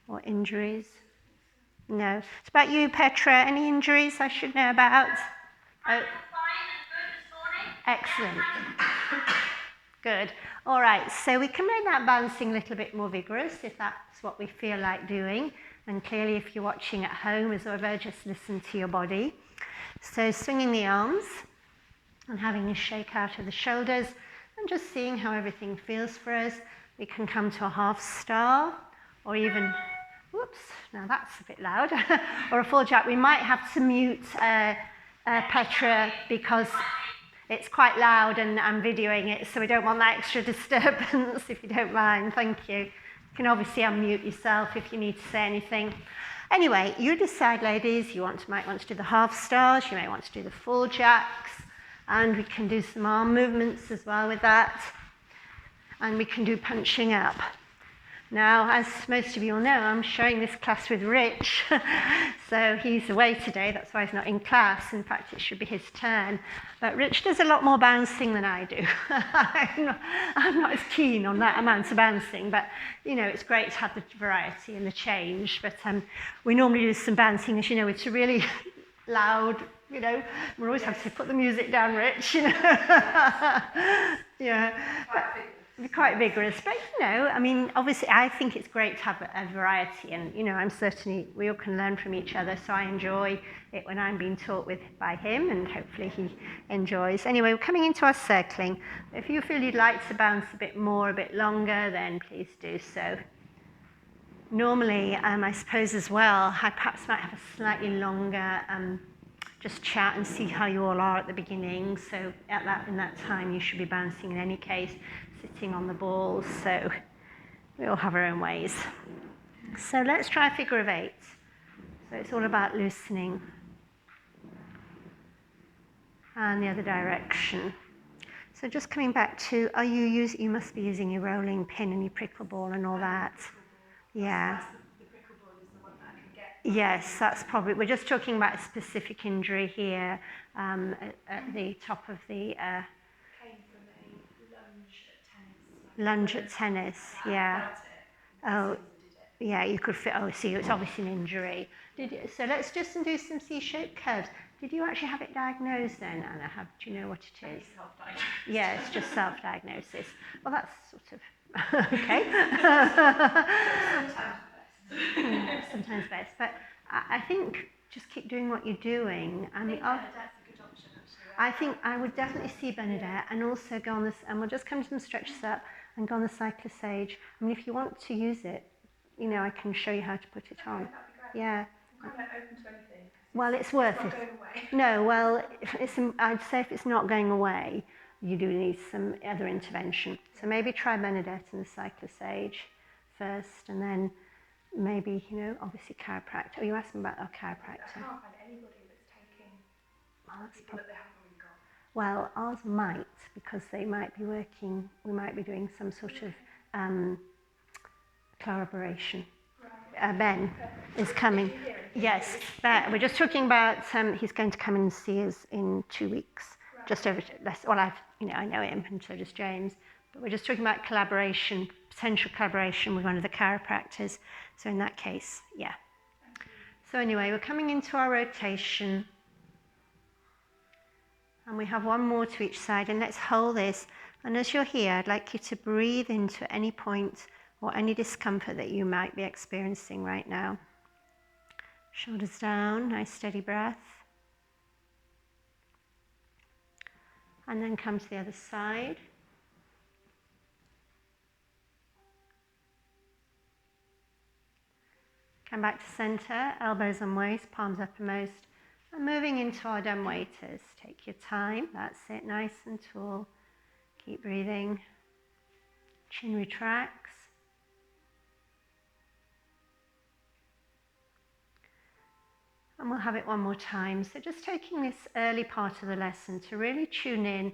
or injuries? No. It's about you, Petra. Any injuries I should know about? I feel fine and good this morning. Excellent. Good. All right, so we can make that bouncing a little bit more vigorous if that's what we feel like doing. And clearly, if you're watching at home, as ever, just listen to your body. So swinging the arms and having a shake out of the shoulders and just seeing how everything feels for us. We can come to a half star or even, whoops, now that's a bit loud, or a full jack. We might have to mute Petra because it's quite loud and I'm videoing it, so we don't want that extra disturbance, if you don't mind. Thank you. You can obviously unmute yourself if you need to say anything. Anyway, you decide, ladies, you might want to do the half stars, you may want to do the full jacks, and we can do some arm movements as well with that, and we can do punching up. Now, as most of you will know, I'm showing this class with Rich, so he's away today, that's why he's not in class. In fact, it should be his turn. But Rich does a lot more bouncing than I do. I'm not as keen on that amount of bouncing, but, you know, it's great to have the variety and the change. But we normally do some bouncing, as you know, it's a really loud, you know, we always have to put the music down, Rich, you know. Yeah. Quite vigorous, but you know, I mean, obviously I think it's great to have a variety, and you know, we all can learn from each other, so I enjoy it when I'm being taught by him, and hopefully he enjoys. Anyway, we're coming into our circling. If you feel you'd like to bounce a bit more, a bit longer, then please do so. Normally, I suppose as well, I perhaps might have a slightly longer just chat and see how you all are at the beginning. So in that time, you should be bouncing in any case, sitting on the balls. So we all have our own ways. So let's try a figure of 8. So it's all about loosening. And the other direction. So just coming back to, you must be using your rolling pin and your prickle ball and all that. Yeah. Yes, that's probably, we're just talking about a specific injury here at the top of the... Came from a lunge at tennis. Yeah. Oh, yeah, you could fit, see, it's obviously an injury. So let's just do some C-shaped curves. Did you actually have it diagnosed then, Anna? Do you know what it is? Self-diagnosis. Yeah, it's just self-diagnosis. Well, that's sort of, okay. Sometimes best, but I think just keep doing what you're doing. I think Bernadette's a good option, actually. I think I would definitely see Bernadette, and also go on this, and we'll just come to some stretches up and go on the cyclist sage. I mean, if you want to use it, you know, I can show you how to put it on. That'd be great. Yeah. I'm kind of open to anything. Well, it's worth It's it. not going away. No, well, I'd say if it's not going away, you do need some other intervention. So maybe try Bernadette and the cyclist sage first, and then maybe, you know, obviously chiropractor. Oh, you asked me about our chiropractor. I can't find anybody that's taking people that they haven't really got. Well, ours might, because they might be working, we might be doing some sort of collaboration. Right. Ben is coming. Yes, we're just talking about, he's going to come and see us in 2 weeks. Right. Just over, well, I know him, and so does James. But we're just talking about collaboration, potential collaboration with one of the chiropractors. So in that case, yeah. So anyway, we're coming into our rotation. And we have one more to each side, and let's hold this. And as you're here, I'd like you to breathe into any point or any discomfort that you might be experiencing right now. Shoulders down, nice steady breath. And then come to the other side. Come back to center, elbows on waist, palms uppermost. And moving into our dumb waiters. Take your time, that's it, nice and tall. Keep breathing. Chin retracts. And we'll have it one more time. So just taking this early part of the lesson to really tune in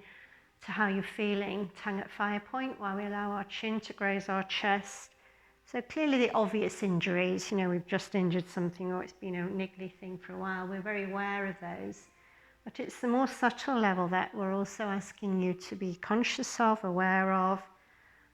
to how you're feeling. Tongue at fire point while we allow our chin to graze our chest. So clearly the obvious injuries, you know, we've just injured something or it's been a niggly thing for a while. We're very aware of those. But it's the more subtle level that we're also asking you to be conscious of, aware of.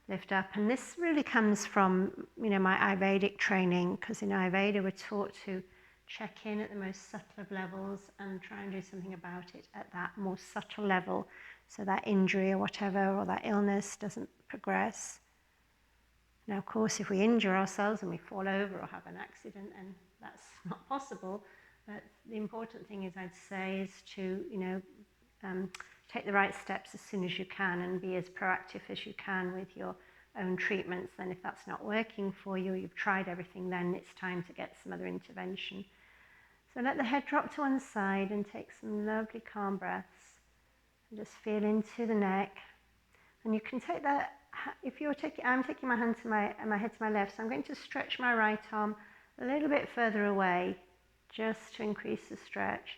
lift up. And this really comes from, my Ayurvedic training, because in Ayurveda we're taught to check in at the most subtle of levels and try and do something about it at that more subtle level, so that injury or whatever, or that illness doesn't progress. Now, of course, if we injure ourselves and we fall over or have an accident, then that's not possible. But the important thing is, I'd say, is to, take the right steps as soon as you can and be as proactive as you can with your own treatments. Then if that's not working for you, you've tried everything, then it's time to get some other intervention. So let the head drop to one side and take some lovely calm breaths. And just feel into the neck. And you can take that, if you're taking, I'm taking my hand to my head to my left, so I'm going to stretch my right arm a little bit further away, just to increase the stretch.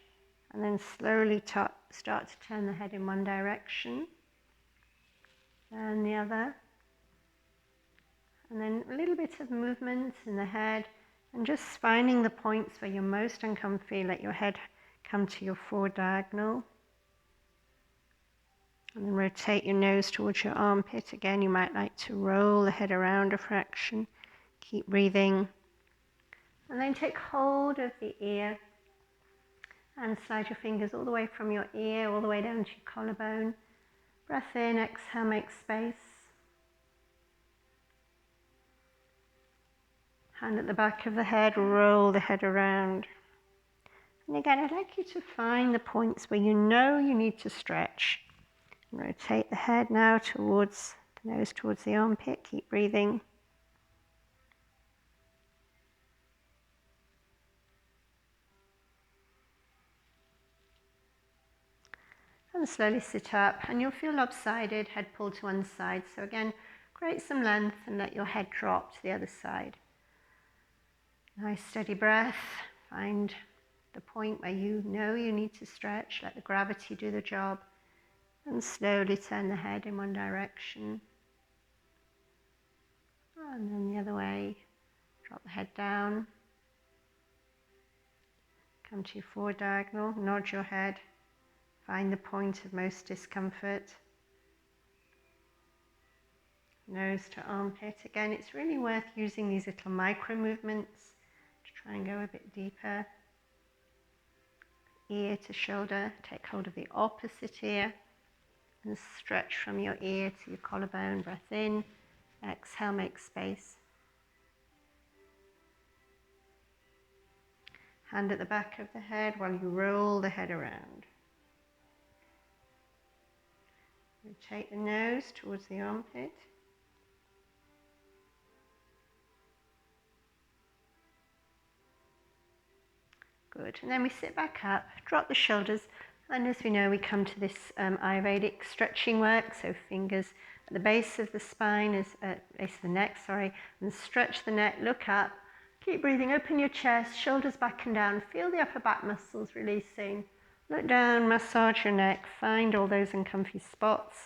And then slowly start to turn the head in one direction, and the other. And then a little bit of movement in the head, and just finding the points where you're most uncomfy. Let your head come to your forward diagonal. And then rotate your nose towards your armpit. Again, you might like to roll the head around a fraction. Keep breathing. And then take hold of the ear and slide your fingers all the way from your ear, all the way down to your collarbone. Breath in, exhale, make space. Hand at the back of the head, roll the head around. And again, I'd like you to find the points where you know you need to stretch. Rotate the head now towards the nose, towards the armpit. Keep breathing. And slowly sit up, and you'll feel lopsided, head pulled to one side. So again, create some length and let your head drop to the other side. Nice steady breath. Find the point where you know you need to stretch. Let the gravity do the job. And slowly turn the head in one direction. And then the other way. Drop the head down. Come to your forward diagonal. Nod your head. Find the point of most discomfort. Nose to armpit. Again, it's really worth using these little micro movements to try and go a bit deeper. Ear to shoulder. Take hold of the opposite ear and stretch from your ear to your collarbone. Breath in. Exhale, make space. Hand at the back of the head while you roll the head around. Rotate the nose towards the armpit. Good. And then we sit back up, drop the shoulders, and as we know, we come to this Ayurvedic stretching work. So fingers at the base of the spine, base of the neck, and stretch the neck, look up. Keep breathing, open your chest, shoulders back and down. Feel the upper back muscles releasing. Look down, massage your neck, find all those uncomfy spots.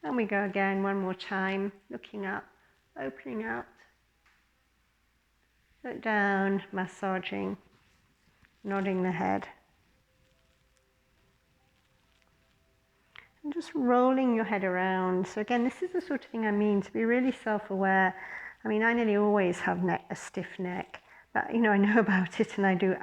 And we go again, one more time, looking up, opening out. Look down, massaging, nodding the head. And just rolling your head around. So again, this is the sort of thing I mean, to be really self-aware. I mean, I nearly always have a stiff neck. But, I know about it, and I do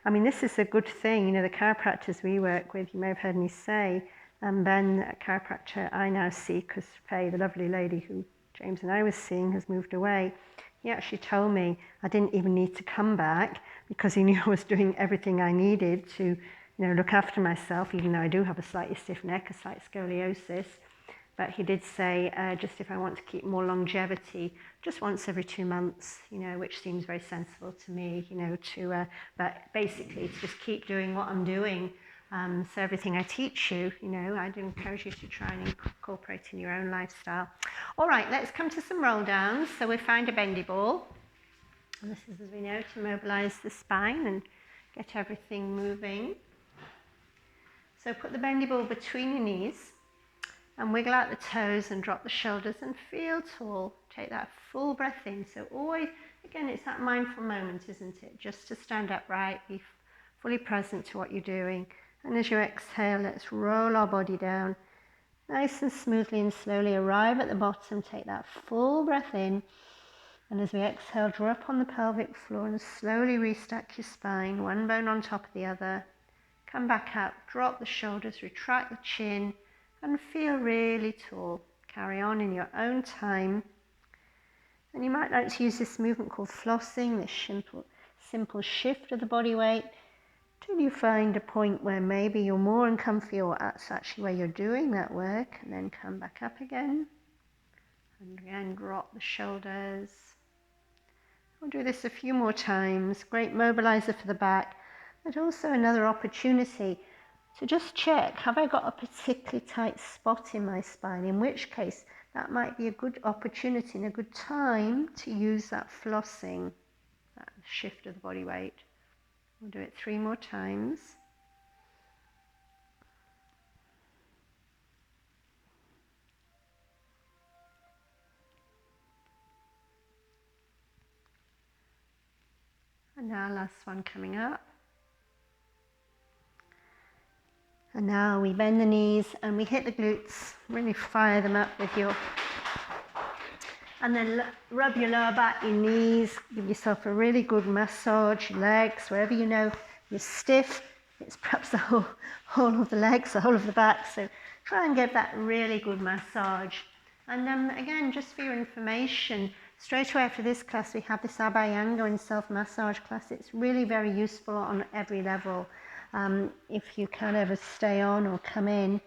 this is a good thing. The chiropractors we work with, you may have heard me say, Ben, a chiropractor I now see, because Faye, the lovely lady who James and I was seeing, has moved away. He actually told me I didn't even need to come back because he knew I was doing everything I needed to, look after myself, even though I do have a slightly stiff neck, a slight scoliosis. But he did say, just if I want to keep more longevity, just once every 2 months, which seems very sensible to me, but basically to just keep doing what I'm doing. So everything I teach you, I'd encourage you to try and incorporate in your own lifestyle. All right, let's come to some roll downs. So we find a bendy ball. And this is, as we know, to mobilize the spine and get everything moving. So put the bendy ball between your knees and wiggle out the toes and drop the shoulders and feel tall. Take that full breath in. So always, again, it's that mindful moment, isn't it? Just to stand upright, be fully present to what you're doing. And as you exhale, let's roll our body down Nice and smoothly and slowly arrive at the bottom. Take that full breath in. And as we exhale, draw up on the pelvic floor and slowly restack your spine, one bone on top of the other. Come back up, drop the shoulders, retract the chin, and feel really tall. Carry on in your own time. And you might like to use this movement called flossing, this simple shift of the body weight, till you find a point where maybe you're more uncomfy or that's actually where you're doing that work, and then come back up again. And again, drop the shoulders. We'll do this a few more times. Great mobilizer for the back, but also another opportunity to just check, have I got a particularly tight spot in my spine? In which case, that might be a good opportunity and a good time to use that flossing, that shift of the body weight. We'll do it 3 more times. And now last one coming up. And now we bend the knees and we hit the glutes, really fire them up with your, and then rub your lower back, your knees, give yourself a really good massage, your legs, wherever you know you're stiff. It's perhaps the whole of the legs, the whole of the back, so try and give that really good massage. And again, just for your information, straight away after this class we have this Abhyanga and self-massage class. It's really very useful on every level. If you can't ever stay on or come in,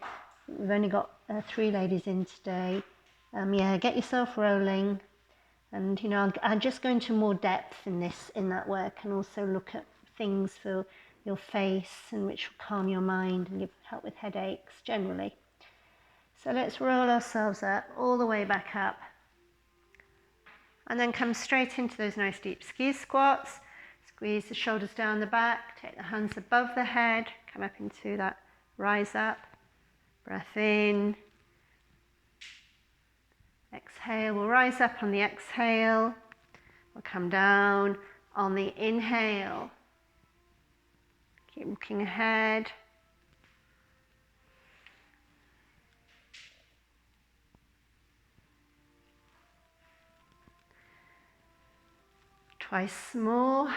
we've only got 3 ladies in today. Yeah, get yourself rolling, and you know, I'll just go into more depth in that work, and also look at things for your face and which will calm your mind and help with headaches generally. So let's roll ourselves up all the way back up, and then come straight into those nice deep ski squats. Squeeze the shoulders down the back, take the hands above the head, come up into that rise up, breath in, exhale, we'll rise up on the exhale, we'll come down on the inhale, keep looking ahead, twice more.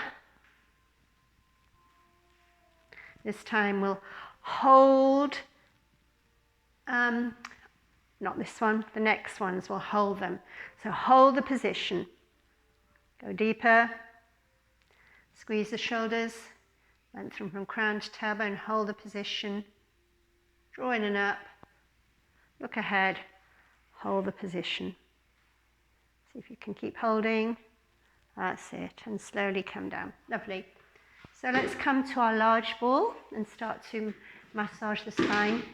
This time we'll hold, not this one, the next ones, we'll hold them. So hold the position, go deeper, squeeze the shoulders, lengthen from crown to tailbone, hold the position, draw in and up, look ahead, hold the position. See if you can keep holding, that's it, and slowly come down. Lovely. So let's come to our large ball and start to massage the spine.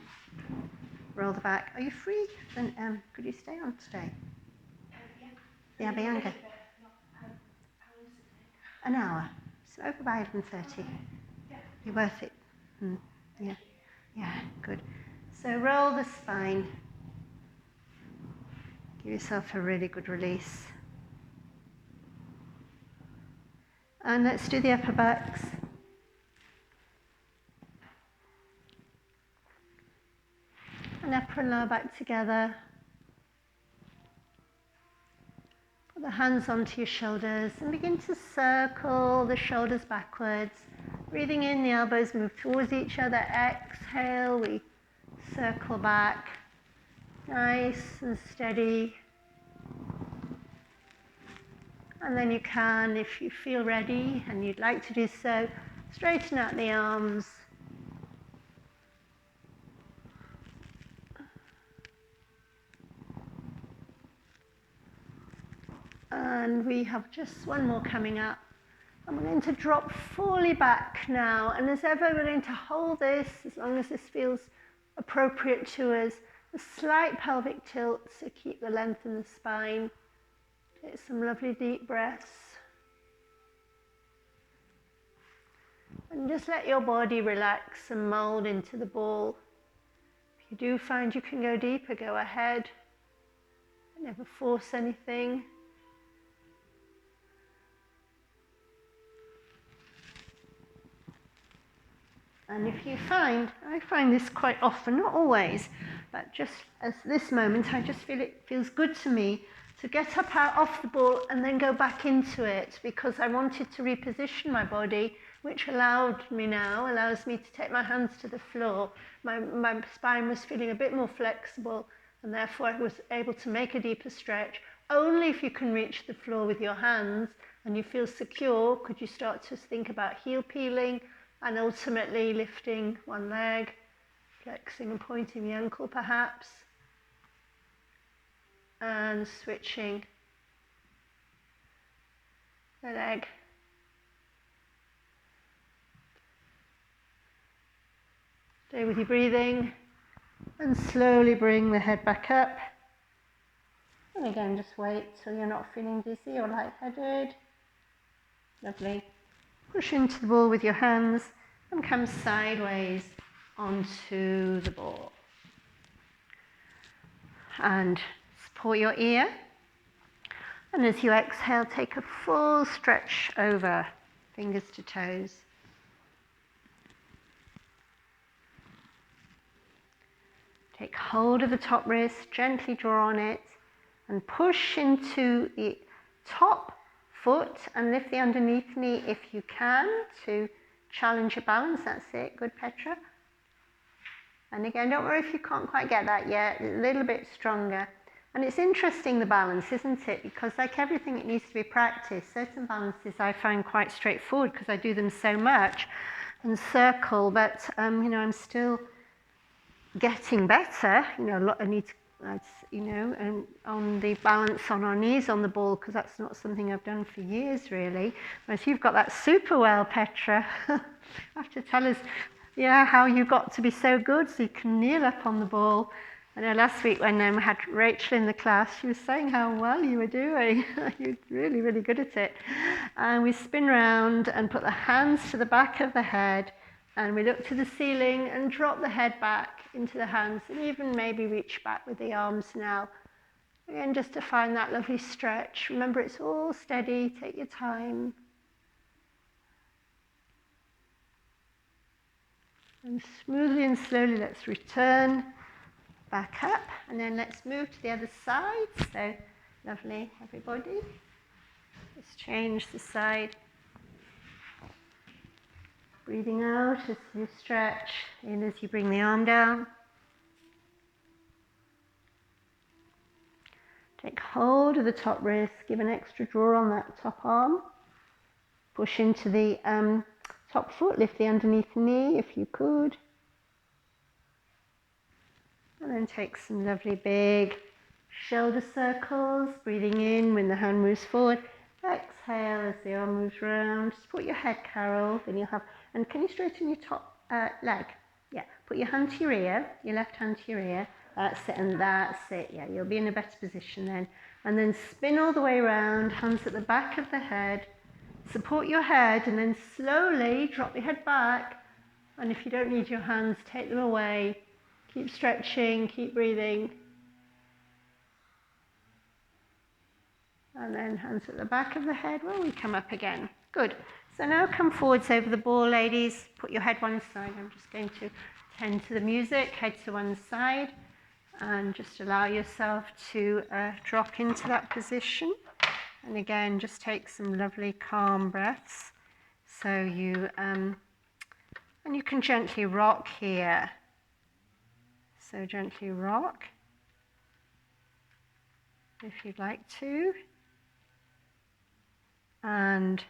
Roll the back. Are you free? Then could you stay on today? Yeah, Bianca. An hour. So over by 11:30. Be worth it. Yeah. Yeah, good. So roll the spine. Give yourself a really good release. And let's do the upper backs. And upper and lower back together. Put the hands onto your shoulders and begin to circle the shoulders backwards. Breathing in, the elbows move towards each other. Exhale, we circle back. Nice and steady. And then you can, if you feel ready and you'd like to do so, straighten out the arms. And we have just one more coming up. And we're going to drop fully back now. And as ever, we're going to hold this as long as this feels appropriate to us. A slight pelvic tilt, so keep the length in the spine. Take some lovely deep breaths. And just let your body relax and mold into the ball. If you do find you can go deeper, go ahead. Never force anything. And if you find, I find this quite often, not always, But just at this moment, I just feel it feels good to me to get up out off the ball and then go back into it, because I wanted to reposition my body, which allows me to take my hands to the floor. My spine was feeling a bit more flexible, and therefore I was able to make a deeper stretch. Only if you can reach the floor with your hands and you feel secure could you start to think about heel peeling and ultimately lifting one leg, flexing and pointing the ankle perhaps, and switching the leg. Stay with your breathing and slowly bring the head back up. And again, just wait till you're not feeling dizzy or lightheaded. Lovely. Push into the ball with your hands and come sideways onto the ball. And support your ear. And as you exhale, take a full stretch over, fingers to toes. Take hold of the top wrist, gently draw on it, and push into the top foot and lift the underneath knee if you can to challenge your balance. That's it. Good, Petra. And again, don't worry if you can't quite get that yet. A little bit stronger. And it's interesting, the balance, isn't it? Because like everything, it needs to be practiced. Certain balances I find quite straightforward because I do them so much and circle, but I'm still getting better. I need to, and on the balance on our knees on the ball, because that's not something I've done for years really. Whereas you've got that super well, Petra. You have to tell us, how you got to be so good so you can kneel up on the ball. I know last week when we had Rachel in the class, she was saying how well you were doing. You're really, really good at it. And we spin round and put the hands to the back of the head, and we look to the ceiling and drop the head back into the hands, and even maybe reach back with the arms now. Again, just to find that lovely stretch. Remember, it's all steady. Take your time. And smoothly and slowly, let's return back up, and then let's move to the other side. So, lovely, everybody. Let's change the side. Breathing out as you stretch, in as you bring the arm down. Take hold of the top wrist, give an extra draw on that top arm. Push into the top foot, lift the underneath knee if you could. And then take some lovely big shoulder circles, breathing in when the hand moves forward. Exhale as the arm moves round. Just put your head, Carol, then you'll have, and can you straighten your top leg? Yeah, put your hand to your ear, your left hand to your ear. That's it, and that's it. Yeah, you'll be in a better position then. And then spin all the way around, hands at the back of the head. Support your head, and then slowly drop your head back. And if you don't need your hands, take them away. Keep stretching, keep breathing. And then hands at the back of the head when we come up again. Good. So now come forwards over the ball, ladies. Put your head one side. I'm just going to tend to the music, head to one side. And just allow yourself to drop into that position. And again, just take some lovely calm breaths. So you, and you can gently rock here. So gently rock, if you'd like to. And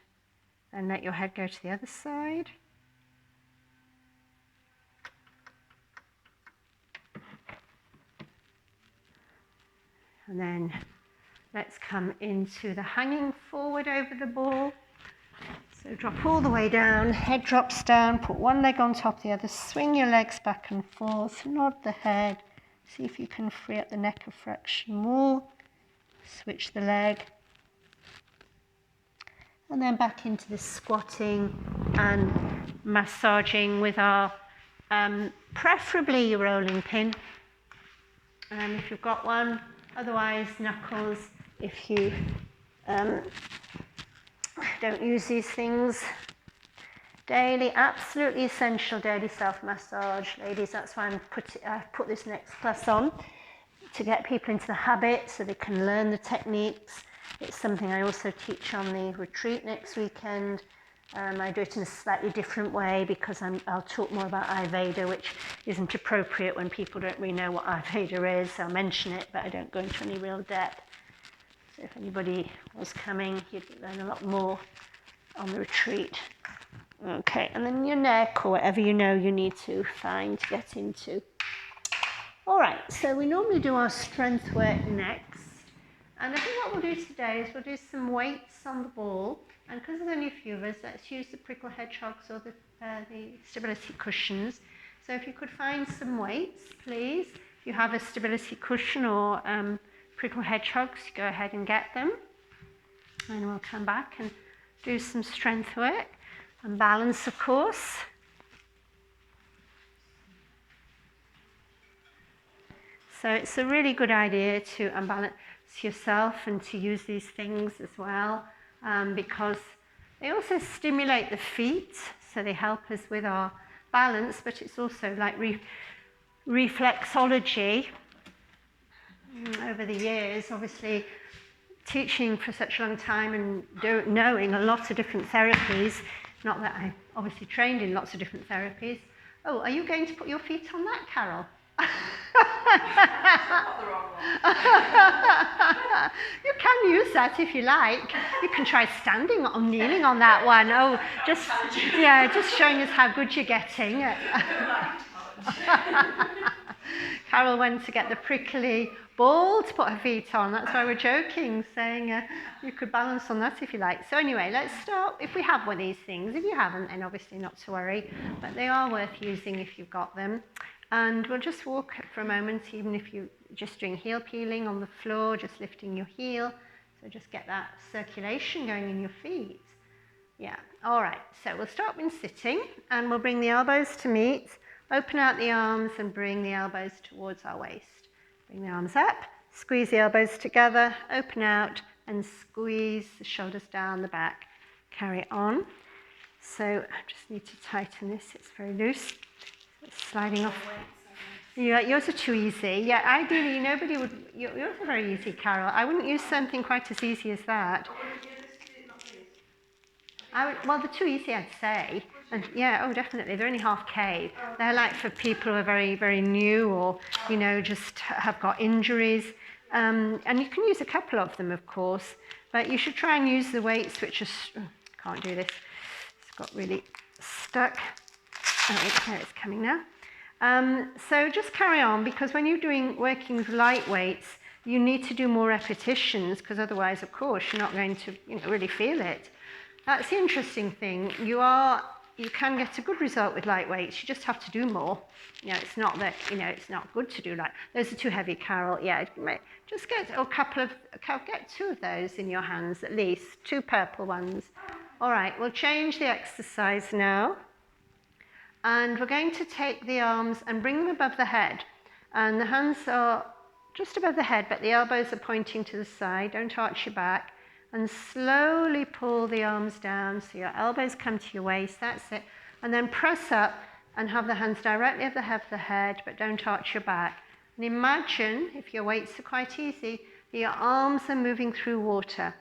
then let your head go to the other side. And then let's come into the hanging forward over the ball. So drop all the way down, head drops down, put one leg on top of the other, swing your legs back and forth, nod the head, see if you can free up the neck a fraction more, switch the leg, and then back into the squatting and massaging with our, preferably your rolling pin, if you've got one, otherwise knuckles if you don't use these things. Daily, absolutely essential daily self-massage. Ladies, that's why I put this next class on, to get people into the habit so they can learn the techniques. It's something I also teach on the retreat next weekend. I do it in a slightly different way because I'll talk more about Ayurveda, which isn't appropriate when people don't really know what Ayurveda is. I'll mention it, but I don't go into any real depth. So if anybody was coming, you'd learn a lot more on the retreat. Okay, and then your neck or whatever you know you need to find to get into. All right, so we normally do our strength work next. And I think what we'll do today is we'll do some weights on the ball. And because there's only a few of us, let's use the prickle hedgehogs or the stability cushions. So if you could find some weights, please. If you have a stability cushion or prickle hedgehogs, go ahead and get them. And we'll come back and do some strength work and balance, of course. So it's a really good idea to unbalance yourself and to use these things as well, because they also stimulate the feet, so they help us with our balance, but it's also like reflexology. Over the years, obviously, teaching for such a long time and knowing a lot of different therapies, not that I obviously trained in lots of different therapies. Oh, are you going to put your feet on that, Carol? You can use that if you like. You can try standing or kneeling on that one. Oh, just showing us how good you're getting. Carol went to get the prickly ball to put her feet on. That's why we're joking, saying you could balance on that if you like. So anyway, let's start. If we have one of these things, if you haven't, then obviously not to worry, but they are worth using if you've got them. And we'll just walk for a moment, even if you're just doing heel peeling on the floor, just lifting your heel. So just get that circulation going in your feet. Yeah, all right. So we'll start when sitting, and we'll bring the elbows to meet, open out the arms and bring the elbows towards our waist. Bring the arms up, squeeze the elbows together, open out, and squeeze the shoulders down the back. Carry on. So I just need to tighten this, it's very loose. It's sliding off. Yeah, yours are too easy. Yeah, ideally, nobody would. Yours are very easy, Carol. I wouldn't use something quite as easy as that. Well, they're too easy, I'd say. And yeah, oh, definitely. They're only half K. They're like for people who are very, very new or, just have got injuries. And you can use a couple of them, of course. But you should try and use the weights, which are... can't do this. It's got really stuck. Oh, there it's coming now. So just carry on, because when you're working with light weights, you need to do more repetitions, because otherwise, of course, you're not going to really feel it. That's the interesting thing. You can get a good result with light weights. You just have to do more. It's not that it's not good to do light. Those are too heavy, Carol. Yeah, just get get 2 of those in your hands at least, 2 purple ones. All right, we'll change the exercise now. And we're going to take the arms and bring them above the head. And the hands are just above the head, but the elbows are pointing to the side. Don't arch your back. And slowly pull the arms down so your elbows come to your waist. That's it. And then press up and have the hands directly above the head, but don't arch your back. And imagine, if your weights are quite easy, your arms are moving through water.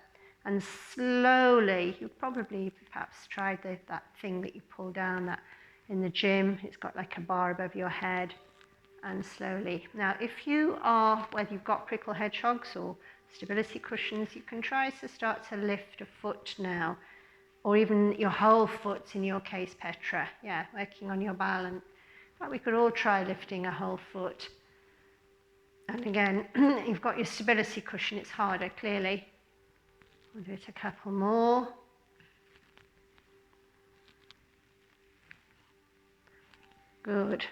And slowly, you've probably perhaps tried that thing that you pull down in the gym. It's got like a bar above your head. And slowly. Now, whether you've got prickle hedgehogs or stability cushions, you can try to start to lift a foot now, or even your whole foot in your case, Petra. Yeah, working on your balance. But we could all try lifting a whole foot. And again, you've got your stability cushion, it's harder, clearly. We'll do it a couple more. Good.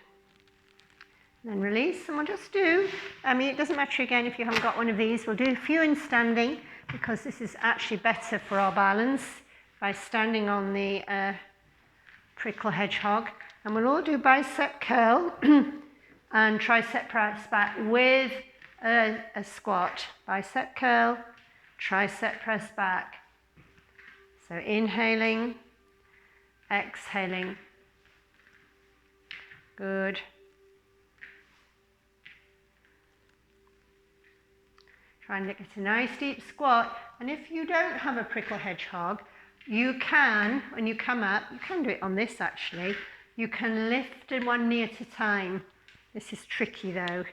Then release, and we'll just do, it doesn't matter again if you haven't got one of these, we'll do a few in standing, because this is actually better for our balance, by standing on the prickle hedgehog. And we'll all do bicep curl and tricep press back with a squat. Bicep curl, tricep press back. So inhaling, exhaling. Good. Try and get a nice deep squat. And if you don't have a prickle hedgehog, you can, when you come up, you can do it on this actually, you can lift in one knee at a time. This is tricky though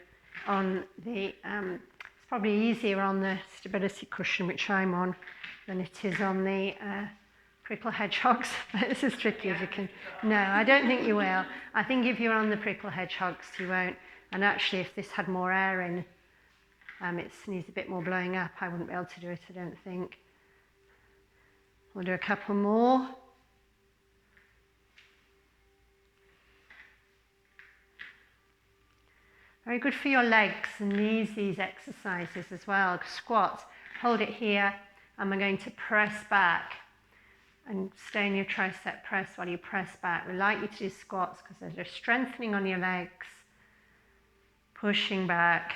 on the, it's probably easier on the stability cushion which I'm on than it is on the prickle hedgehogs. This is tricky as you can. No, I don't think you will. I think if you're on the prickle hedgehogs you won't. And actually if this had more air in, it needs a bit more blowing up. I wouldn't be able to do it, I don't think. We'll do a couple more. Very good for your legs and knees, these exercises as well. Squat, hold it here, and we're going to press back. And stay in your tricep press while you press back. We like you to do squats because they're strengthening on your legs. Pushing back.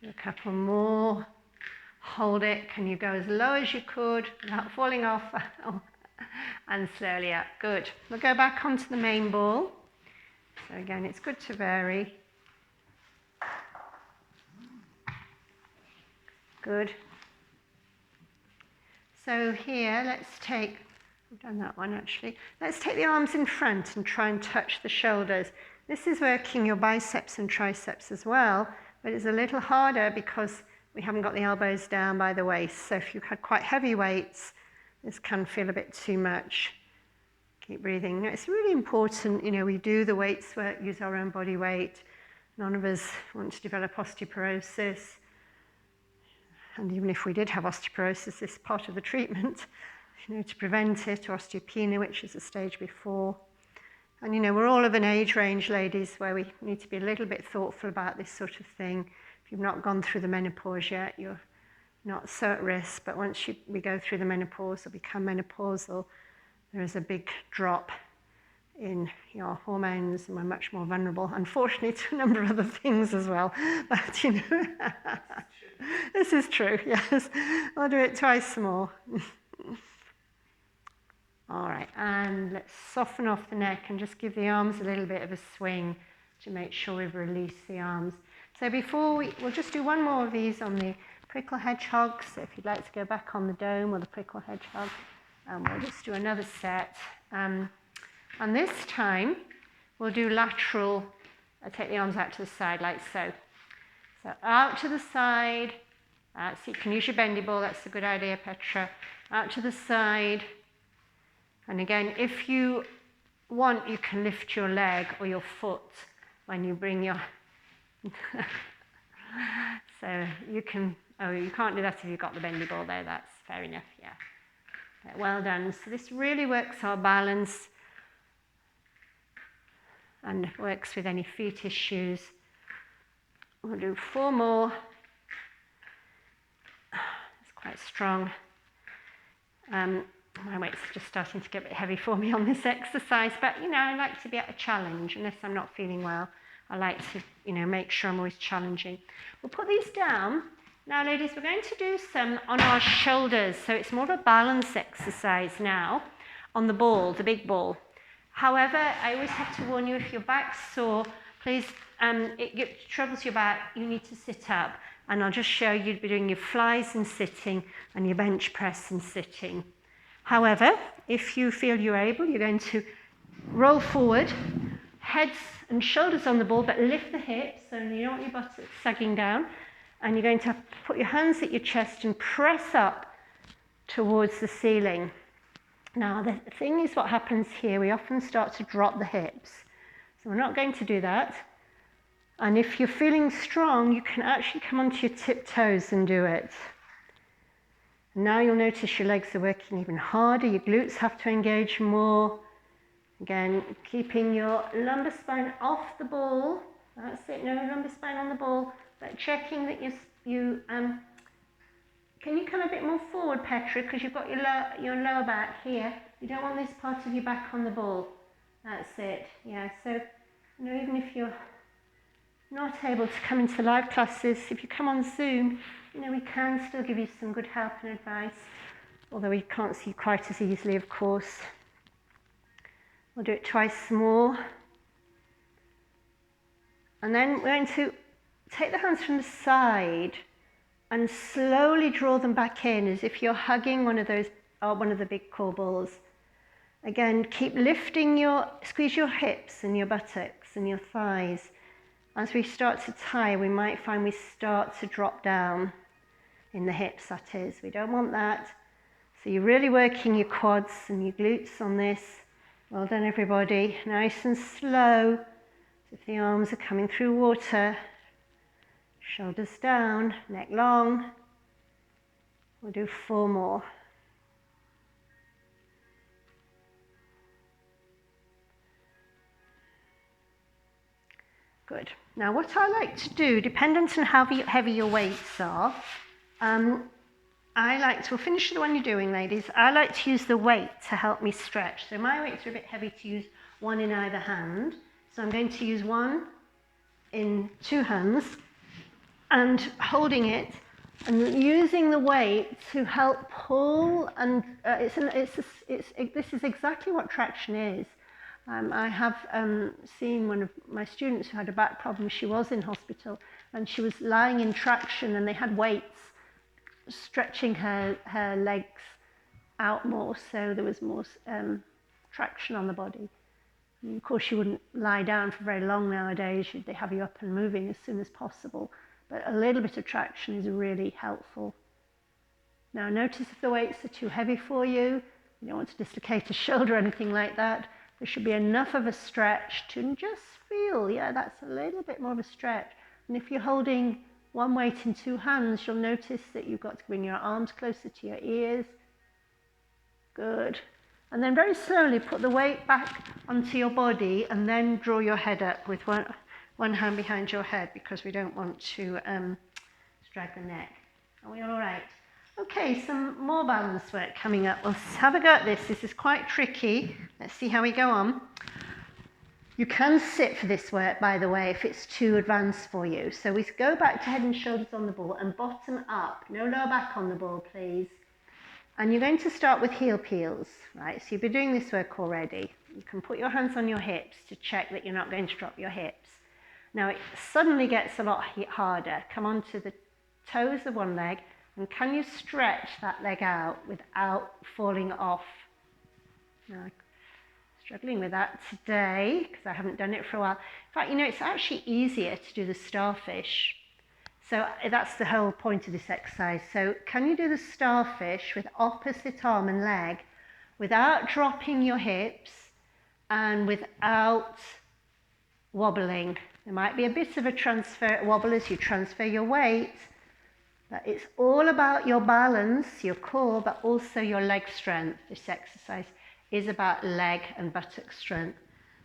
Do a couple more. Hold it. Can you go as low as you could without falling off? And slowly up. Good. We'll go back onto the main ball. So again, it's good to vary. Good. So here, let's take, I've done that one actually. Let's take the arms in front and try and touch the shoulders. This is working your biceps and triceps as well, but it's a little harder because we haven't got the elbows down by the waist. So if you've had quite heavy weights, this can feel a bit too much. Keep breathing. It's really important, you know, we do the weights work, use our own body weight. None of us want to develop osteoporosis. And even if we did have osteoporosis, this is part of the treatment, you know, to prevent it, or osteopenia, which is a stage before. And, you know, we're all of an age range, ladies, where we need to be a little bit thoughtful about this sort of thing. If you've not gone through the menopause yet, you're not so at risk. But once we go through the menopause or become menopausal, there is a big drop in your hormones, and we're much more vulnerable, unfortunately, to a number of other things as well. But, you know, this is true, yes. I'll do it twice more. All right, and let's soften off the neck and just give the arms a little bit of a swing to make sure we've released the arms. So before we'll just do one more of these on the prickle hedgehog. So if you'd like to go back on the dome or the prickle hedgehog, we'll just do another set. And this time, we'll do lateral, take the arms out to the side like so. So out to the side, so you can use your bendy ball, that's a good idea, Petra. Out to the side. And again, if you want, you can lift your leg or your foot when you bring your... So you can, oh, you can't do that if you've got the bendy ball there, that's fair enough, yeah. Well done. So this really works our balance and works with any feet issues. We'll do 4 more. It's quite strong. My weight's just starting to get a bit heavy for me on this exercise, but you know, I like to be at a challenge. Unless I'm not feeling well, I like to, you know, make sure I'm always challenging. We'll put these down. Now, ladies, we're going to do some on our shoulders. So it's more of a balance exercise now on the ball, the big ball. However, I always have to warn you, if your back's sore, please, it troubles your back, you need to sit up. And I'll just show you, you'll be doing your flies and sitting and your bench press and sitting. However, if you feel you're able, you're going to roll forward, heads and shoulders on the ball, but lift the hips, so you don't want your buttocks sagging down. And you're going to put your hands at your chest and press up towards the ceiling. Now, the thing is, what happens here, we often start to drop the hips. So we're not going to do that. And if you're feeling strong, you can actually come onto your tiptoes and do it. And now you'll notice your legs are working even harder, your glutes have to engage more. Again, keeping your lumbar spine off the ball. That's it, no lumbar spine on the ball. But checking that can you come a bit more forward, Petra, because you've got your lower back here. You don't want this part of your back on the ball. That's it, yeah. So, you know, even if you're not able to come into live classes, if you come on Zoom, you know, we can still give you some good help and advice. although we can't see quite as easily, of course. We'll do it twice more. And then we're going to take the hands from the side and slowly draw them back in as if you're hugging one of the big core balls. Again, keep lifting squeeze your hips and your buttocks and your thighs. As we start to tie, we might find we start to drop down in the hips, that is. We don't want that. So you're really working your quads and your glutes on this. Well done, everybody. Nice and slow. As if the arms are coming through water. Shoulders down, neck long. We'll do 4 more. Good. Now what I like to do, dependent on how heavy your weights are, we'll finish the one you're doing, ladies. I like to use the weight to help me stretch. So my weights are a bit heavy to use one in either hand. So I'm going to use one in 2 hands and holding it and using the weight to help pull. And this is exactly what traction is. I have seen one of my students who had a back problem. She was in hospital and she was lying in traction and they had weights stretching her legs out more, so there was more traction on the body. And of course, you wouldn't lie down for very long nowadays. They have you up and moving as soon as possible. But a little bit of traction is really helpful. Now, notice if the weights are too heavy for you. You don't want to dislocate a shoulder or anything like that. There should be enough of a stretch to just feel, yeah, that's a little bit more of a stretch. And if you're holding one weight in 2 hands, you'll notice that you've got to bring your arms closer to your ears. Good. And then very slowly put the weight back onto your body and then draw your head up with one hand behind your head because we don't want to drag the neck. Are we all right? Okay, some more balance work coming up. Let's have a go at this. This is quite tricky. Let's see how we go on. You can sit for this work, by the way, if it's too advanced for you. So we go back to head and shoulders on the ball and bottom up. No lower back on the ball, please. And you're going to start with heel peels, right? So you've been doing this work already. You can put your hands on your hips to check that you're not going to drop your hips. Now it suddenly gets a lot harder. Come onto the toes of one leg, and can you stretch that leg out without falling off? Now, struggling with that today because I haven't done it for a while. In fact, you know, it's actually easier to do the starfish. So that's the whole point of this exercise. So can you do the starfish with opposite arm and leg without dropping your hips and without wobbling? There might be a bit of a wobble as you transfer your weight, but it's all about your balance, your core, but also your leg strength. This exercise is about leg and buttock strength.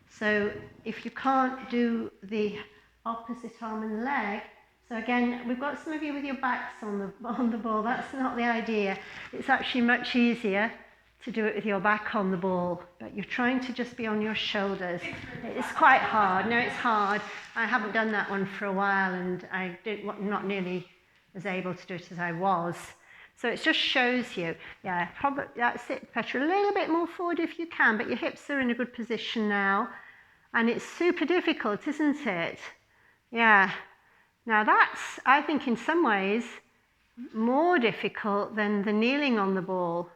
So if you can't do the opposite arm and leg, so again, we've got some of you with your backs on the ball. That's not the idea. It's actually much easier to do it with your back on the ball, but you're trying to just be on your shoulders. It's quite hard. No, it's hard. I haven't done that one for a while, and not nearly as able to do it as I was. So it just shows you, yeah, probably that's it, Petra. A little bit more forward if you can, but your hips are in a good position now. And it's super difficult, isn't it? Yeah. Now that's, I think, in some ways, more difficult than the kneeling on the ball.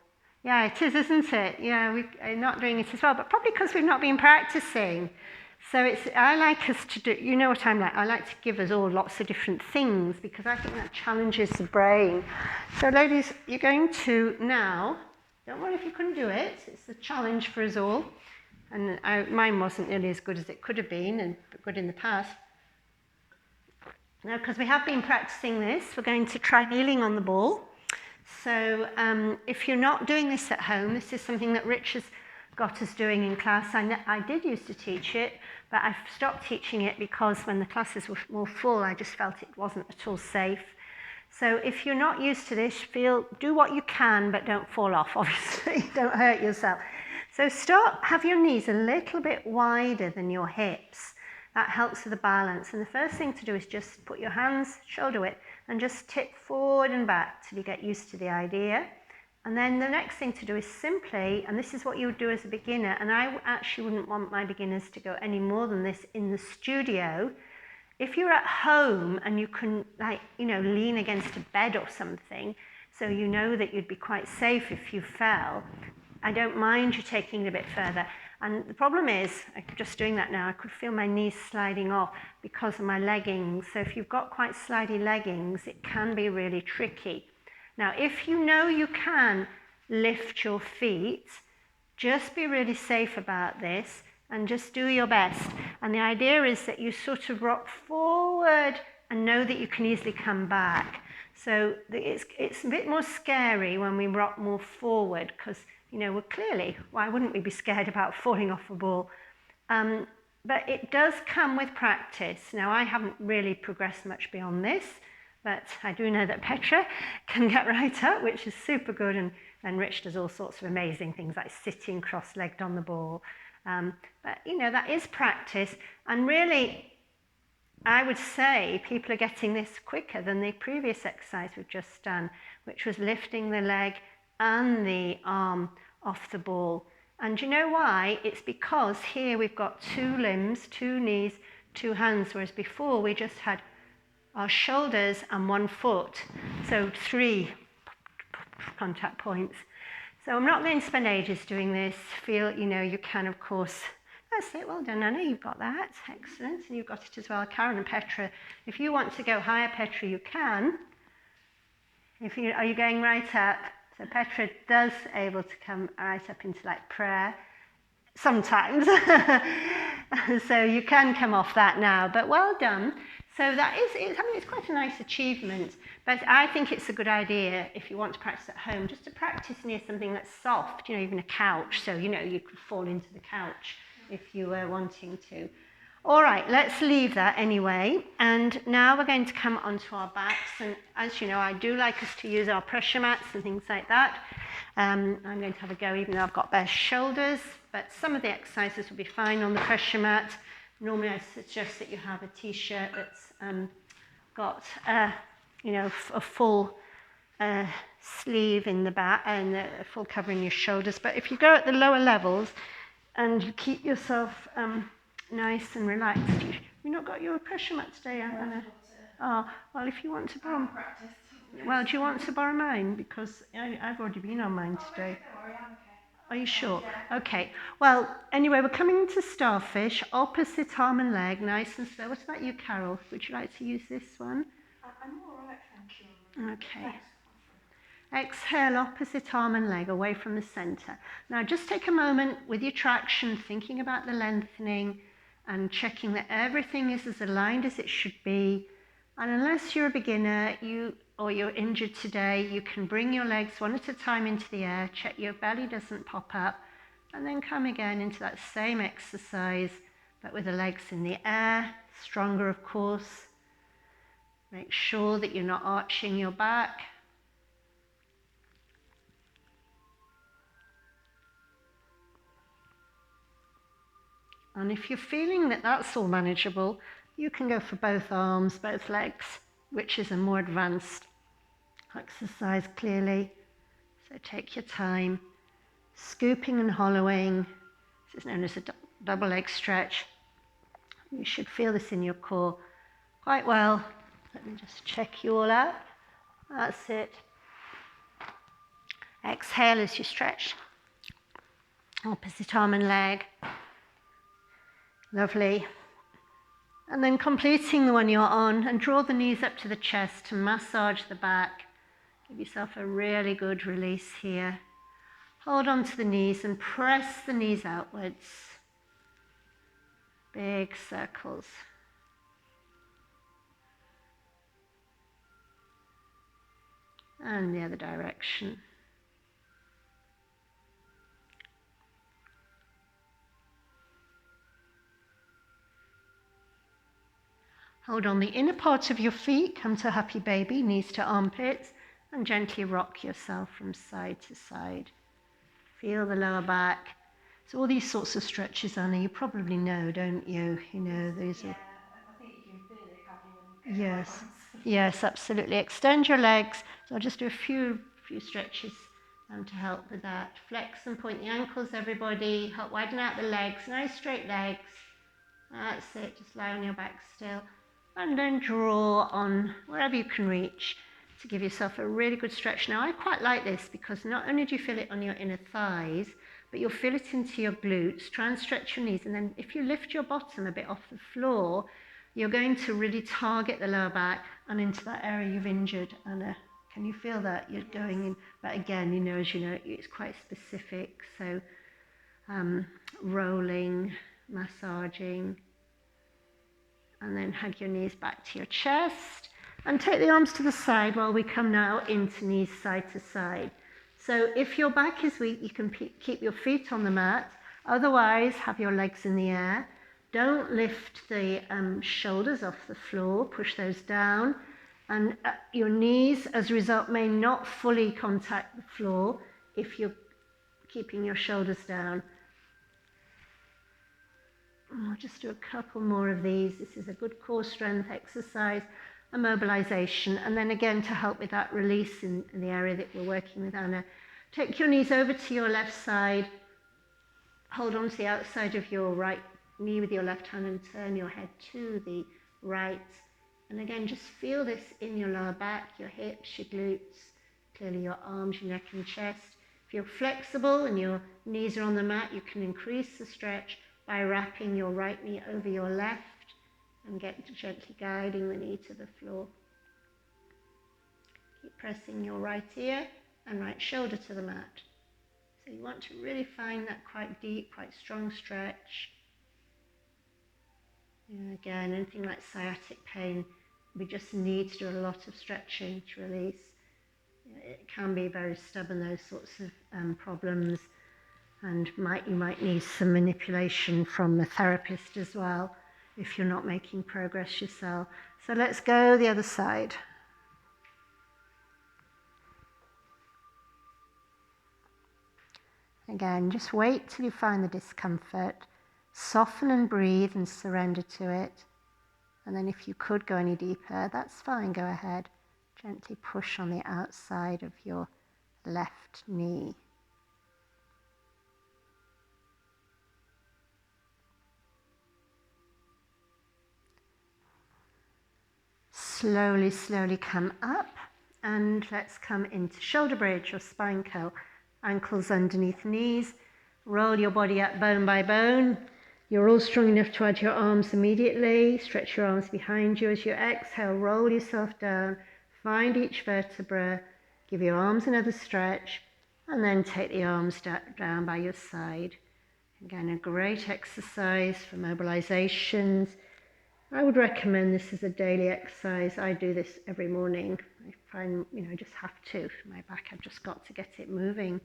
Yeah, it is, isn't it? Yeah, we're not doing it as well, but probably because we've not been practicing. So I like us to do, you know what I'm like, I like to give us all lots of different things because I think that challenges the brain. So ladies, you're going to now, don't worry if you couldn't do it, it's a challenge for us all. And mine wasn't nearly as good as it could have been and good in the past. Now, because we have been practicing this, we're going to try kneeling on the ball. So if you're not doing this at home, this is something that Rich has got us doing in class. I did used to teach it, but I've stopped teaching it because when the classes were more full, I just felt it wasn't at all safe. So if you're not used to this, do what you can, but don't fall off, obviously. Don't hurt yourself. So have your knees a little bit wider than your hips. That helps with the balance. And the first thing to do is just put your hands shoulder width and just tip forward and back till you get used to the idea. And then the next thing to do is simply, and this is what you would do as a beginner, and I actually wouldn't want my beginners to go any more than this in the studio. If you're at home and you can, like, lean against a bed or something, so you know that you'd be quite safe if you fell, I don't mind you taking it a bit further. And the problem is, just doing that now, I could feel my knees sliding off because of my leggings. So if you've got quite slidey leggings, it can be really tricky. Now, if you know you can lift your feet, just be really safe about this and just do your best. And the idea is that you sort of rock forward and know that you can easily come back. So it's a bit more scary when we rock more forward because, we're clearly, why wouldn't we be scared about falling off a ball? But it does come with practice. Now, I haven't really progressed much beyond this, but I do know that Petra can get right up, which is super good, and Rich does all sorts of amazing things like sitting cross-legged on the ball. But, that is practice, and really, I would say people are getting this quicker than the previous exercise we've just done, which was lifting the leg and the arm off the ball. And you know why? It's because here we've got 2 limbs, 2 knees, 2 hands, whereas before we just had our shoulders and 1 foot, so 3 contact points. So I'm not going to spend ages doing this. Feel, you can, of course. That's it, well done, Anna, you've got that, excellent, and you've got it as well. Karen and Petra, if you want to go higher, Petra, you can. Are you going right up? So Petra does able to come right up into like prayer, sometimes. So you can come off that now, but well done. So it's quite a nice achievement, but I think it's a good idea if you want to practice at home, just to practice near something that's soft, even a couch, so you could fall into the couch if you were wanting to. All right, let's leave that anyway, and now we're going to come onto our backs, and as you know, I do like us to use our pressure mats and things like that. I'm going to have a go even though I've got bare shoulders, but some of the exercises will be fine on the pressure mat. Normally I suggest that you have a t-shirt that's got a full sleeve in the back and a full covering your shoulders. But if you go at the lower levels and you keep yourself nice and relaxed, you've not got your pressure mat today, Anna? Oh, well, if you want to borrow... Well, do you want to borrow mine? Because I've already been on mine today. Are you sure? Okay. Well, anyway, we're coming into starfish, opposite arm and leg, nice and slow. What about you, Carol? Would you like to use this one? I'm all right, thank you. Okay. Exhale, opposite arm and leg, away from the center. Now, just take a moment with your traction, thinking about the lengthening and checking that everything is as aligned as it should be. And unless you're a beginner, or you're injured today, you can bring your legs one at a time into the air, check your belly doesn't pop up, and then come again into that same exercise, but with the legs in the air, stronger of course. Make sure that you're not arching your back. And if you're feeling that that's all manageable, you can go for both arms, both legs, which is a more advanced exercise clearly. So take your time. Scooping and hollowing. This is known as a double leg stretch. You should feel this in your core quite well. Let me just check you all out. That's it. Exhale as you stretch. Opposite arm and leg. Lovely. And then completing the one you're on, and draw the knees up to the chest to massage the back. Give yourself a really good release here. Hold on to the knees and press the knees outwards. Big circles. And the other direction. Hold on the inner part of your feet, come to happy baby, knees to armpits, and gently rock yourself from side to side. Feel the lower back. So all these sorts of stretches, Anna, you probably know, don't you? These are... I think you can feel it, can't you, when you Yes, yes, absolutely. Extend your legs. So I'll just do a few stretches and to help with that. Flex and point the ankles, everybody. Help widen out the legs, nice straight legs. That's it, just lie on your back still. And then draw on wherever you can reach to give yourself a really good stretch. Now, I quite like this because not only do you feel it on your inner thighs, but you'll feel it into your glutes. Try and stretch your knees, and then if you lift your bottom a bit off the floor, you're going to really target the lower back and into that area you've injured. Anna, can you feel that? You're going in, but again, you know, as you know, it's quite specific. So rolling, massaging, and then hug your knees back to your chest and take the arms to the side while we come now into knees side to side. So if your back is weak, you can keep your feet on the mat. Otherwise, have your legs in the air. Don't lift the shoulders off the floor, push those down. And your knees, as a result, may not fully contact the floor if you're keeping your shoulders down. I'll just do a couple more of these. This is a good core strength exercise, a mobilization, and then again to help with that release in the area that we're working with, Anna. Take your knees over to your left side, hold on to the outside of your right knee with your left hand and turn your head to the right. And again, just feel this in your lower back, your hips, your glutes, clearly your arms, your neck and chest. If you're flexible and your knees are on the mat, you can increase the stretch by wrapping your right knee over your left and gently guiding the knee to the floor. Keep pressing your right ear and right shoulder to the mat. So you want to really find that quite deep, quite strong stretch. And again, anything like sciatic pain, we just need to do a lot of stretching to release. It can be very stubborn, those sorts of problems. And you might need some manipulation from a therapist as well if you're not making progress yourself. So let's go the other side. Again, just wait till you find the discomfort. Soften and breathe and surrender to it. And then if you could go any deeper, that's fine, go ahead. Gently push on the outside of your left knee. Slowly, slowly come up, and let's come into shoulder bridge or spine curl. Ankles underneath knees. Roll your body up bone by bone. You're all strong enough to add your arms immediately. Stretch your arms behind you as you exhale. Roll yourself down. Find each vertebra. Give your arms another stretch, and then take the arms down by your side. Again, a great exercise for mobilizations. I would recommend this as a daily exercise. I do this every morning. I find, I just have to. My back, I've just got to get it moving.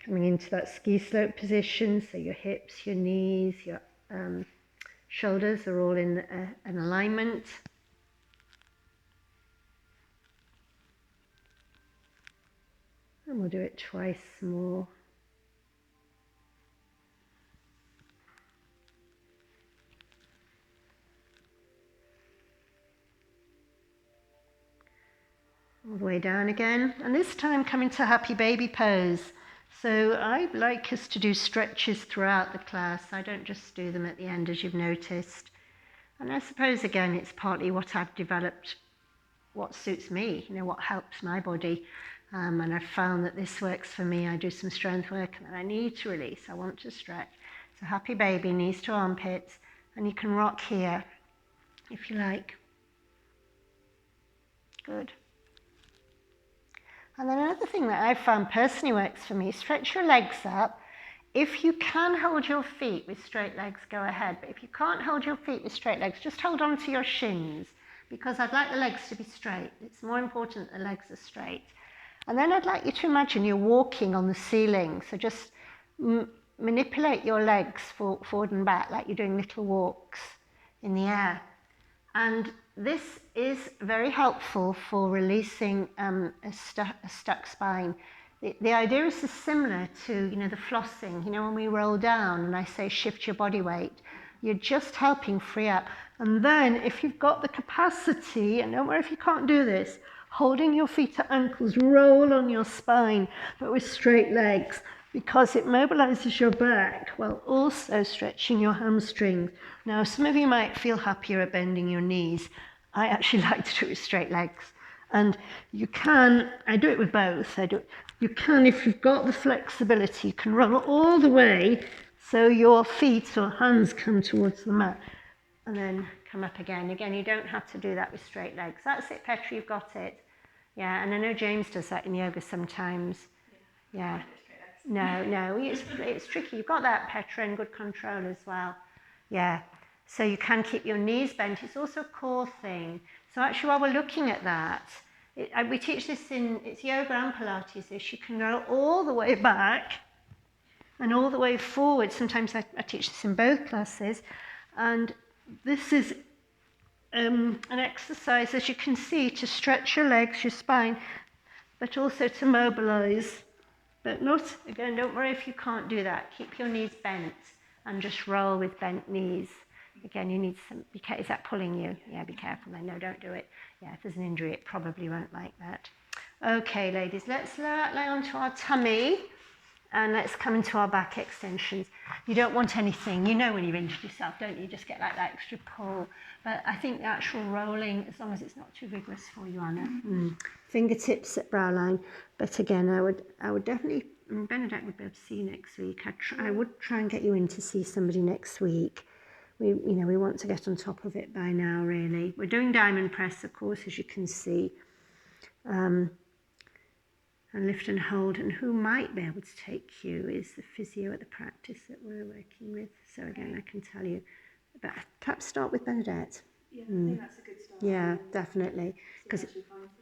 Coming into that ski slope position, so your hips, your knees, your shoulders are all in an alignment. And we'll do it twice more. All the way down again, and this time come into happy baby pose. So I like us to do stretches throughout the class. I don't just do them at the end, as you've noticed. And I suppose again it's partly what I've developed, what suits me, what helps my body. And I've found that this works for me. I do some strength work and then I need to release, I want to stretch. So happy baby, knees to armpits, and you can rock here if you like. Good. And then another thing that I've found personally works for me, stretch your legs up. If you can hold your feet with straight legs, go ahead. But if you can't hold your feet with straight legs, just hold on to your shins, because I'd like the legs to be straight. It's more important that the legs are straight. And then I'd like you to imagine you're walking on the ceiling. So just manipulate your legs forward and back like you're doing little walks in the air. And this is very helpful for releasing a stuck spine. The idea is similar to, the flossing. When we roll down and I say shift your body weight, you're just helping free up. And then if you've got the capacity, and don't worry if you can't do this, holding your feet at ankles, roll on your spine, but with straight legs, because it mobilizes your back while also stretching your hamstrings. Now, some of you might feel happier at bending your knees. I actually like to do it with straight legs. And you can, I do it with both. You can, if you've got the flexibility, you can roll all the way so your feet or hands come towards the mat. And then come up again. Again, you don't have to do that with straight legs. That's it, Petra, you've got it. Yeah, and I know James does that in yoga sometimes. Yeah. No, it's tricky. You've got that, Petra, and good control as well. Yeah. So you can keep your knees bent. It's also a core thing. So actually, while we're looking at that, we teach this it's yoga and Pilates, this. You can go all the way back and all the way forward. Sometimes I teach this in both classes. And this is an exercise, as you can see, to stretch your legs, your spine, but also to mobilize. But not, again, don't worry if you can't do that. Keep your knees bent and just roll with bent knees. Again, you need some, is that pulling you? Yeah, be careful then. No, don't do it. Yeah, if there's an injury, it probably won't like that. Okay, ladies, let's lay onto our tummy and let's come into our back extensions. You don't want anything. You know when you've injured yourself, don't you? You just get like that extra pull. But I think the actual rolling, as long as it's not too vigorous for you, Anna. Fingertips at brow line. But again, I would definitely, Bernadette would be able to see you next week. I would try and get you in to see somebody next week. We want to get on top of it by now, really. We're doing diamond press, of course, as you can see. And lift and hold. And who might be able to take you is the physio at the practice that we're working with. So again, I can tell you. But perhaps start with Bernadette. Yeah, I think that's a good start. Yeah, definitely. Because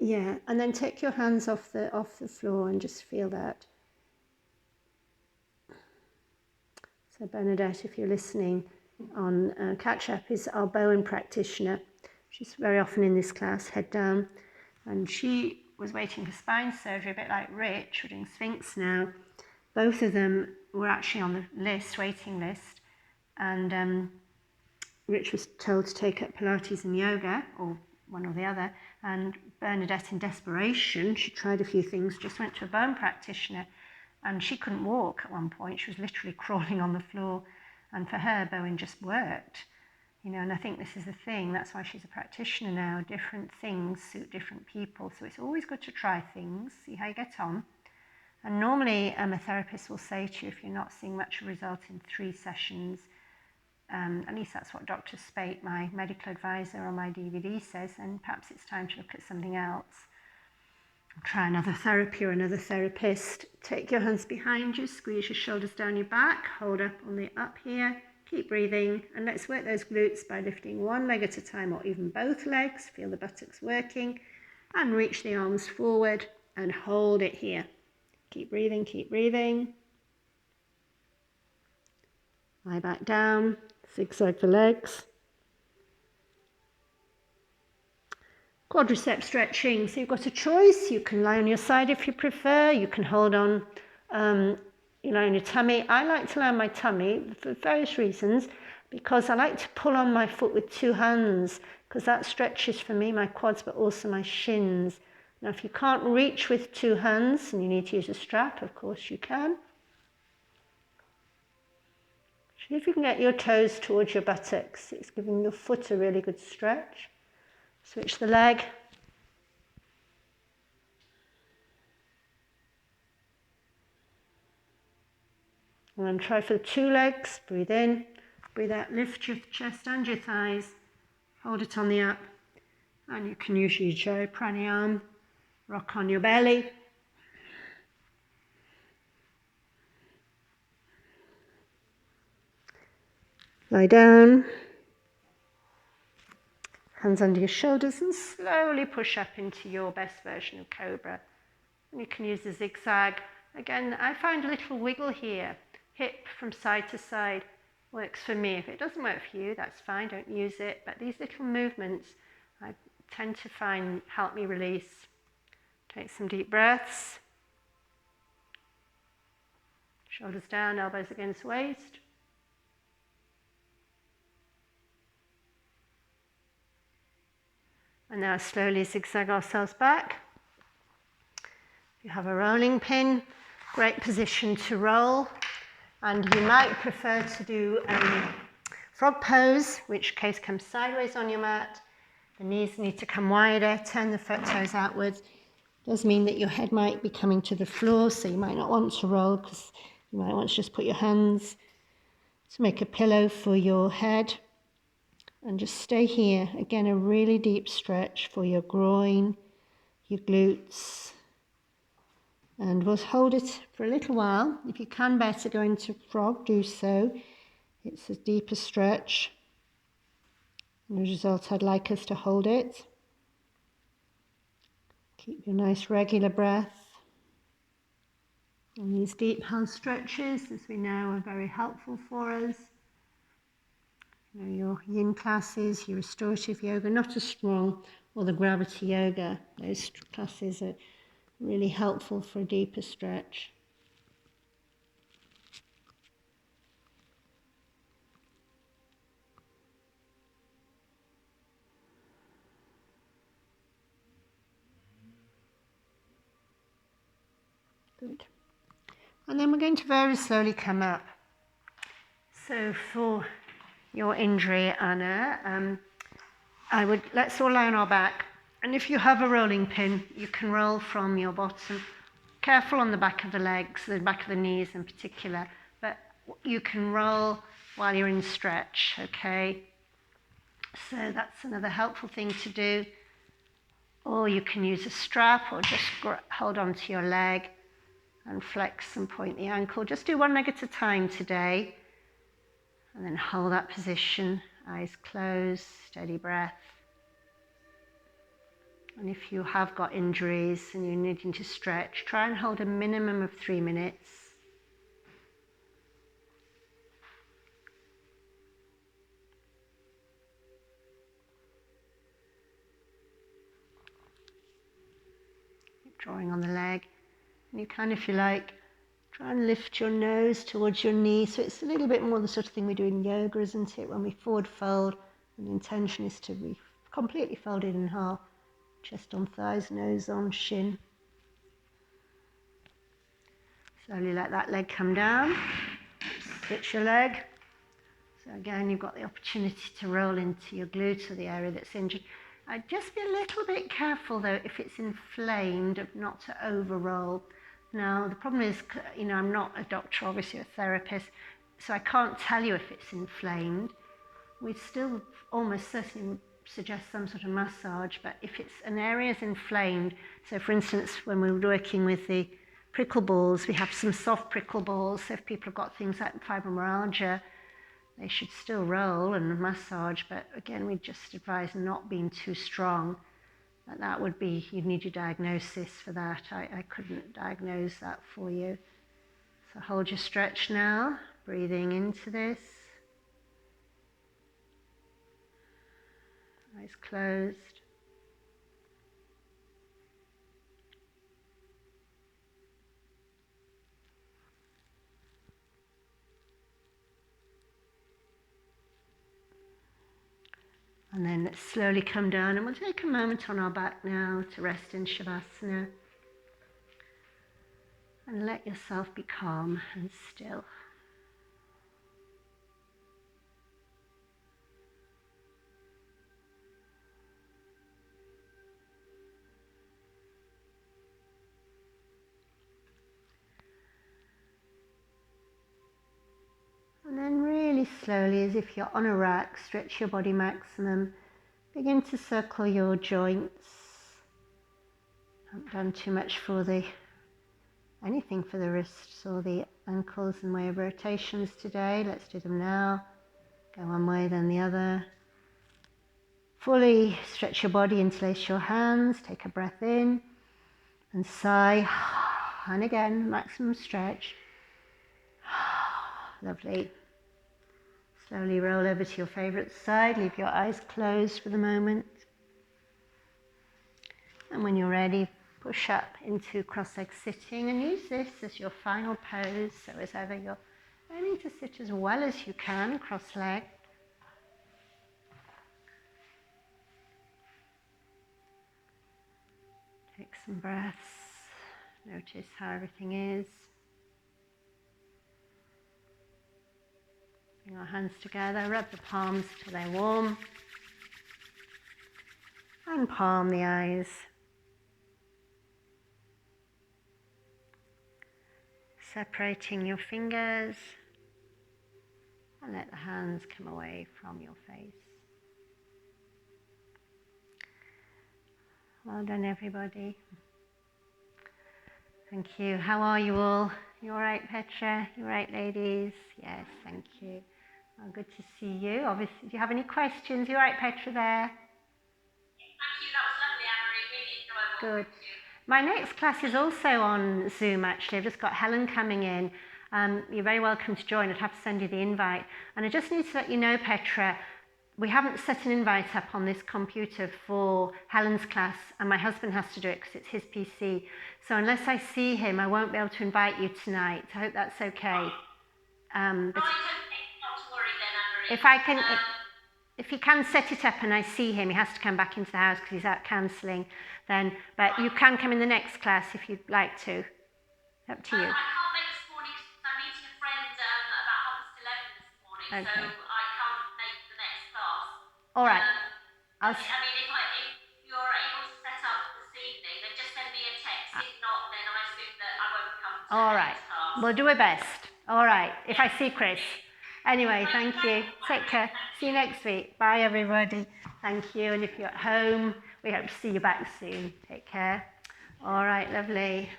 and then take your hands off the floor and just feel that. So Bernadette, if you're listening on catch up, is our Bowen practitioner. She's very often in this class, head down, and she was waiting for spine surgery, a bit like Rich. We're doing Sphinx now. Both of them were actually on the list, waiting list, and Rich was told to take up Pilates and yoga, or one or the other, and Bernadette, in desperation, she tried a few things, just went to a bone practitioner, and she couldn't walk at one point. She was literally crawling on the floor, and for her, Bowen just worked. And I think this is the thing, that's why she's a practitioner now. Different things suit different people, so it's always good to try things, see how you get on. And normally a therapist will say to you, if you're not seeing much result in 3 sessions, at least that's what Dr. Spate, my medical advisor on my DVD, says, and perhaps it's time to look at something else. Try another therapy or another therapist. Take your hands behind you, squeeze your shoulders down your back, hold up on the up here, keep breathing, and let's work those glutes by lifting one leg at a time or even both legs. Feel the buttocks working, and reach the arms forward and hold it here. Keep breathing, keep breathing. Lie back down, zigzag the legs. Quadricep stretching, so you've got a choice. You can lie on your side if you prefer. You can hold on, you lie on your tummy. I like to lie on my tummy for various reasons, because I like to pull on my foot with 2 hands, because that stretches for me my quads but also my shins. Now if you can't reach with 2 hands and you need to use a strap, of course you can. See if you can get your toes towards your buttocks. It's giving your foot a really good stretch. Switch the leg. And then try for the 2 legs. Breathe in, breathe out, lift your chest and your thighs. Hold it on the up. And you can use your Ujjayi pranayama. Rock on your belly. Lie down. Hands under your shoulders and slowly push up into your best version of Cobra. And you can use the zigzag. Again, I find a little wiggle here. Hip from side to side works for me. If it doesn't work for you, that's fine, don't use it. But these little movements I tend to find help me release. Take some deep breaths. Shoulders down, elbows against waist. And now slowly zigzag ourselves back. If you have a rolling pin, great position to roll. And you might prefer to do frog pose, which case comes sideways on your mat. The knees need to come wider, turn the foot toes outwards. Does mean that your head might be coming to the floor, so you might not want to roll because you might want to just put your hands to make a pillow for your head. And just stay here. Again, a really deep stretch for your groin, your glutes. And we'll hold it for a little while. If you can bear to go into frog, do so. It's a deeper stretch. And as a result, I'd like us to hold it. Keep your nice regular breath. And these deep held stretches, as we know, are very helpful for us. You know, your yin classes, your restorative yoga, not as strong, or the gravity yoga. Those classes are really helpful for a deeper stretch. Good. And then we're going to very slowly come up. So for your injury, Anna, let's all lie on our back. And if you have a rolling pin, you can roll from your bottom. Careful on the back of the legs, the back of the knees in particular, but you can roll while you're in stretch, okay? So that's another helpful thing to do. Or you can use a strap or just hold onto your leg and flex and point the ankle. Just do one leg at a time today. And then hold that position, eyes closed, steady breath. And if you have got injuries and you're needing to stretch, try and hold a minimum of 3 minutes. Keep drawing on the leg. And you can, if you like, try and lift your nose towards your knee. So it's a little bit more the sort of thing we do in yoga, isn't it? When we forward fold, and the intention is to be completely folded in half. Chest on thighs, nose on shin. Slowly let that leg come down. Switch your leg. So again, you've got the opportunity to roll into your glute or the area that's injured. I'd just be a little bit careful though, if it's inflamed, not to over roll. Now, the problem is, you know, I'm not a doctor, obviously a therapist, so I can't tell you if it's inflamed. We'd still almost certainly would suggest some sort of massage, but if it's an area is inflamed, so for instance, when we were working with the prickle balls, we have some soft prickle balls, so if people have got things like fibromyalgia, they should still roll and massage, but again, we just advise not being too strong. That would be, you'd need your diagnosis for that. I couldn't diagnose that for you. So hold your stretch now, breathing into this. Eyes closed. And then let's slowly come down, and we'll take a moment on our back now to rest in Shavasana. And let yourself be calm and still. And then really slowly, as if you're on a rack, stretch your body maximum. Begin to circle your joints. Haven't done too much for anything for the wrists or the ankles in way of rotations today. Let's do them now. Go one way, then the other. Fully stretch your body, interlace your hands, take a breath in and sigh. And again, maximum stretch. Lovely. Slowly roll over to your favourite side. Leave your eyes closed for the moment. And when you're ready, push up into cross-legged sitting and use this as your final pose. So as ever, you're aiming to sit as well as you can, cross-legged. some breaths. Notice how everything is. Bring our hands together, rub the palms till they're warm. And palm the eyes. Separating your fingers. And let the hands come away from your face. Well done, everybody. Thank you. How are you all? You all right, Petra? You all right, ladies? Yes, thank you. Well, good to see you. Obviously, do you have any questions? You all right, Petra, there? Thank you, that was lovely, Anne-Marie, really enjoyable. Good. My next class is also on Zoom, actually. I've just got Helen coming in. You're very welcome to join. I'd have to send you the invite. And I just need to let you know, Petra, we haven't set an invite up on this computer for Helen's class, and my husband has to do it because it's his PC. So unless I see him, I won't be able to invite you tonight. I hope that's okay. But Right, okay, not to worry then, if Anne-Marie. if he can set it up and I see him, he has to come back into the house because he's out counselling then. But you can come in the next class if you'd like to. Up to you. I can't make this morning because I'm meeting a friend about 11:30 this morning, Okay. so I can't make the next class. All right. I mean, if you're able to set up this evening, then just send me a text. If not, then I assume that I won't come to All the right. next class. We'll do our best. All right. If I see Chris. Anyway, thank you. Take care. See you next week. Bye, everybody. Thank you. And if you're at home, we hope to see you back soon. Take care. All right, lovely.